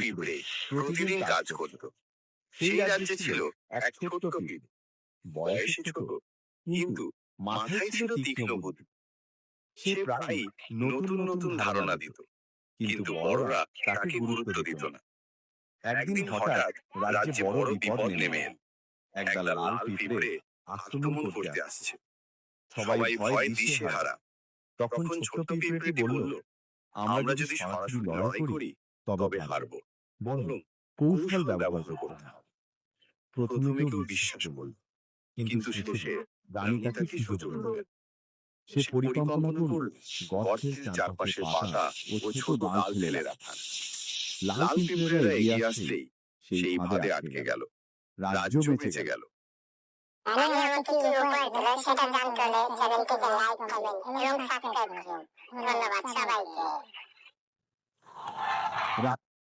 পিঁপড়ে প্রতিদিন কাজ করত। সেই রাজ্যে ছিল এক ছোট্ট পিঁপড়ে, বয়সে ছোট কিন্তু মাথায় ছিল তীক্ষ্ণ বুদ্ধি। সে প্রায়ই নতুন নতুন ধারণা দিত, কিন্তু বড়রা তাকে গুরুত্ব দিত না। একদিন হঠাৎ রাজ্যে বড় বিপদ নেমে এল। একদল লাল পিঁপড়ে আক্রমণ করতে আসছে। সবাই ভয় দিশেহারা। তখন ছোট্ট পিঁপড়েটি বলল, আমরা যদি সরাসরি লড়াই করি তবে হারব, বরং কৌশল ব্যবহার করতে হবে। প্রথমে কেউ বিশ্বাস করল, কিন্তু শেষে রানী তাকে সুযোগ দিল। সে পরিকল্পনা করল গর্তের চারপাশে পাতা ও ছোট ডাল ফেলে রাখা। লাল পিঁপড়েরা এগিয়ে আসতেই সেই ফাঁদে আটকে গেল। রাজ্য বেঁচে গেল। আমি আমাকে কি উপহার দিল সেটা জানতে হলে চ্যানেলটিকে লাইক করবেন এবং সাবস্ক্রাইব করুন। ধন্যবাদ সবাইকে।